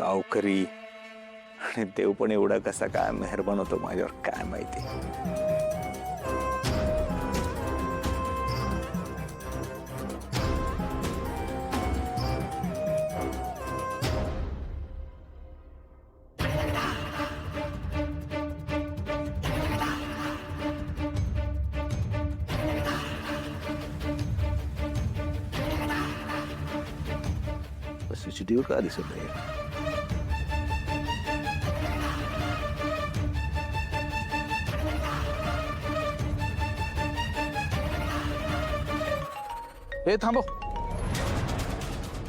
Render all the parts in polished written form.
गावकरी आणि देव पण एवढा कसा काय मेहरबान होतो माझ्यावर काय माहिती. सीसीटीव्ही का दिसत नाही? हे थांबव.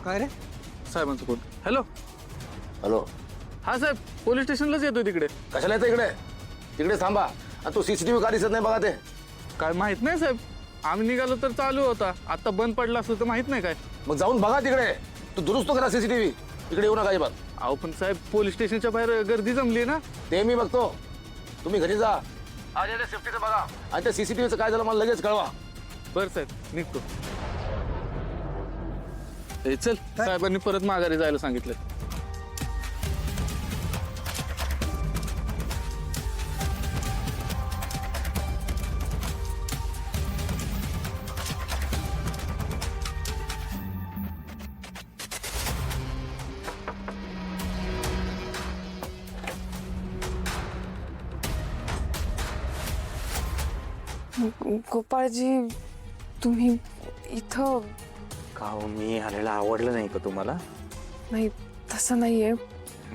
काय रे? साहेबांचं फोन. हॅलो. हॅलो. हा साहेब, पोलीस स्टेशनलाच येतोय तिकडे. कशाला येतं इकडे? तिकडे थांबा. आणि तो सीसीटीव्ही का दिसत नाही बघा ते. काय माहित नाही साहेब, आम्ही निघालो तर चालू होता, आता बंद पडला असतो तर माहित नाही काय. मग जाऊन बघा तिकडे. तो दुरुस्त करा सीसीटीव्ही. इकडे येऊ नका अजिबात. अहो पण साहेब, पोलीस स्टेशनच्या बाहेर गर्दी जमली ना. ते मी बघतो. तुम्ही घरी जा. आज या सेफ्टीचं बघा. आणि त्या सीसीटीव्हीचं काय झालं मला लगेच कळवा. बरं साहेब, निघतो. ए चल, साहेबांनी परत माघारी जायला सांगितलं. गोपाळजी, तुम्ही इथं? का हो, मी आलेला आवडलं नाही का तुम्हाला? नाही, तसं नाहीये.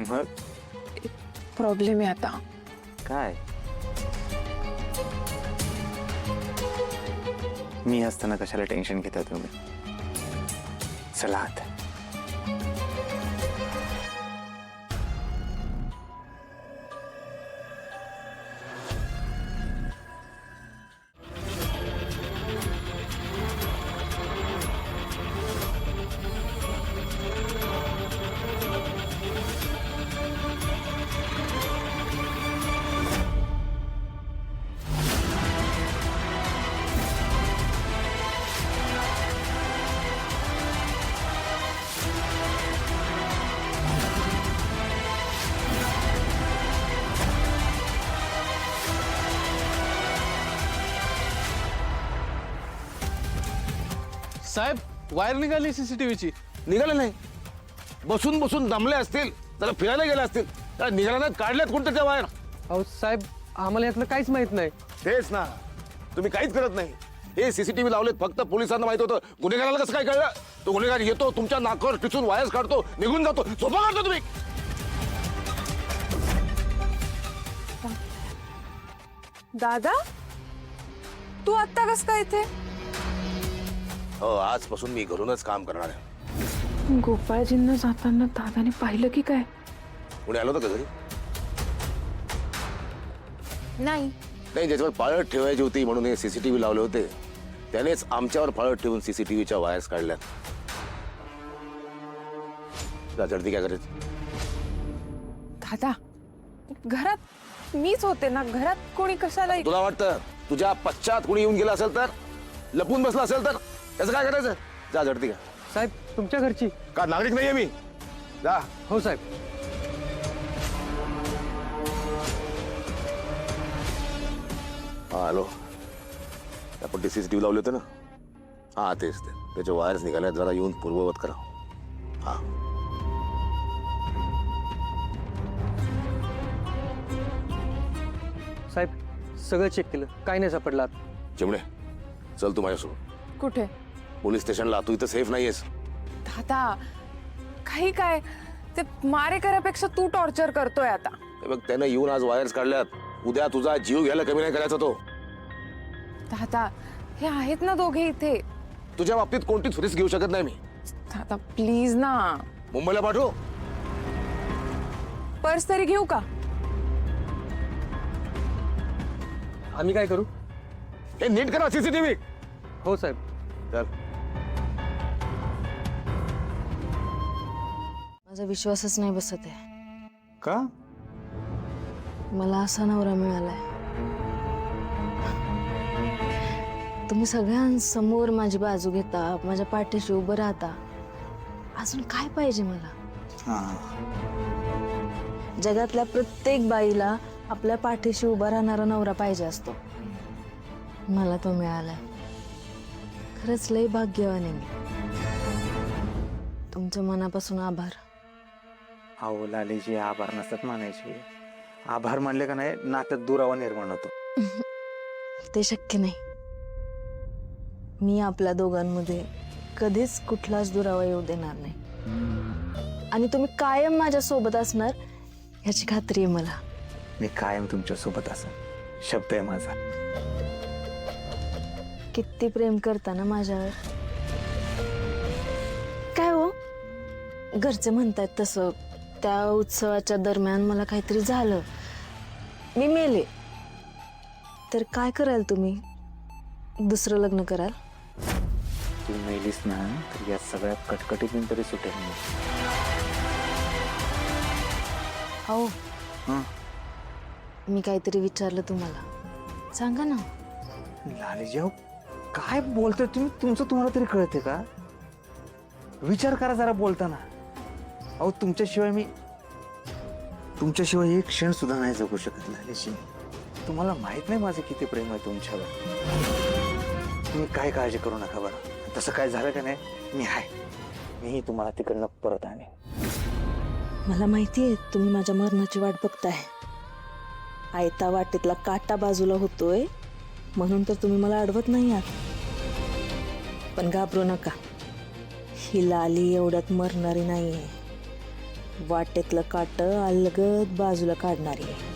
मग प्रॉब्लेम आहे आता. काय? मी असताना कशाला टेन्शन घेता तुम्ही? चला आता. साहेब, वायर निघाली सीसीटीव्हीची. निघाले नाही. बसून बसून दमले असतील. त्याला फिरायला गेले असतील. त्याला निघाला नाही, काढल्यात कोणत्या त्या बाहेर. अहो साहेब, आम्हाला यातलं काहीच माहित नाही. तेच ना, तुम्ही काहीच करत नाही. हे सीसीटीव्ही लावलेत फक्त पोलिसांना माहित होतं. गुन्हेगाराला कसं काय कळलं? तो गुन्हेगार येतो, तुमच्या नाकावर टिचून वायर्स काढतो, निघून जातो. झोपा काढतो तुम्ही. दादा, तू आत्ता कस काय इथे? हो, आजपासून मी घरूनच काम करणार आहे. गोपाळजींना जाताना दादाने पाहिलं की काय? कुणी आलं होतं का घरी? नाही. नाही, ज्याच्यावर पाळत ठेवायची होती म्हणून हे सीसीटीव्ही लावले होते, त्यानेच आमच्यावर पाळत ठेवून सीसीटीव्हीच्या वायर्स काढल्यात. जडती काय करायची? दादा, घरात मीच होते ना. घरात कोणी कशाला? तुला वाटतं तुझ्या पश्चात कोणी येऊन गेला असेल तर? लपून बसला असेल तर? त्याचं काय करायचं? जा झडती का. साहेब, तुमच्या घरची. का नागरिक नाहीये मी? जा. हो साहेब. हा, हॅलो. आपण ते सीसीटीव्ही लावले होते ना? हा, तेच ते. त्याचे वायर्स निघाले, जरा येऊन पूर्ववत करा. हा. साहेब, सगळं चेक केलं, काही नाही सापडला. चिमणे, चल तू माझ्यासोबत. कुठे? पोलीस स्टेशनला. तू इथं सेफ नाहीयेस. दादा, काही काय ते मारेकऱ्यापेक्षा तू टॉर्चर करतोय आता. हे बघ, त्यानं येऊन आज वायर्स काढल्यात. उद्या तुझा जीव घ्यायला कमी नाही करायचा तो. दादा, हे आहेत ना दोघे इथे. तुझ्या बाबतीत कोणतीच रिस्क घेऊ शकत नाही मी. दादा प्लीज ना. मुंबईला पाठवू? पर्स तरी घेऊ का? आम्ही काय करू? हे नीट करा सीसीटीव्ही. हो साहेब. चल. माझा विश्वासच नाही बसत आहे. का? मला असा नवरा मिळालाय. तुम्ही सगळ्यांसमोर माझी बाजू घेता, माझ्या पाठीशी उभं राहता. अजून काय पाहिजे मला? हां. जगातल्या प्रत्येक बाईला आपल्या पाठीशी उभा राहणारा नवरा पाहिजे असतो. मला तो मिळालाय. खरंच लय भाग्यवान आहे मी. तुमच्या मनापासून आभार. अहो लालीजी, आभार नसतात मानायचे. आभार मानले का नाही नात्यात दुरावा निर्माण होतो. ते शक्य नाही. मी आपल्या दोघांमध्ये कधीच कुठलाच दुरावा येऊ देणार नाही. आणि तुम्ही कायम माझ्या सोबत असणार याची खात्री आहे मला. मी कायम तुमच्या सोबत असेन, शब्द आहे माझा. किती प्रेम करता ना माझ्यावर. काय हो, घरचे म्हणतात तसं त्या उत्सवाच्या दरम्यान मला काहीतरी झालं, मी मेले, तर काय कराल तुम्ही? दुसरं लग्न कराल? तू मेलीस ना तर या सगळ्या कटकटीतून तरी सुटेल मी. हो, हं? मी काहीतरी विचारलं तुम्हाला, सांगा ना. लालीजी, अहो काय बोलतोय तुम्ही? तुम्हाला तरी कळते का? विचार करा जरा बोलताना. अहो तुमच्याशिवाय एक क्षण सुद्धा नाही जगू शकत लालीजी. तुम्हाला माहित नाही माझं किती प्रेम आहे तुमच्यावर. तुम्ही काय काळजी करू नका बरं. तसं काय झालं का नाही, मीही तुम्हाला तिकडनं परत आणेन. मला माहिती आहे तुम्ही माझ्या मरणाची वाट बघताय. आयता वाटेतला काटा बाजूला होतोय म्हणून तर तुम्ही मला अडवत नाही आहात. पण घाबरू नका, ही लाली एवढ्यात मरणारी नाहीये. वाटेतलं काट अलगद बाजूला काढणारी आहे.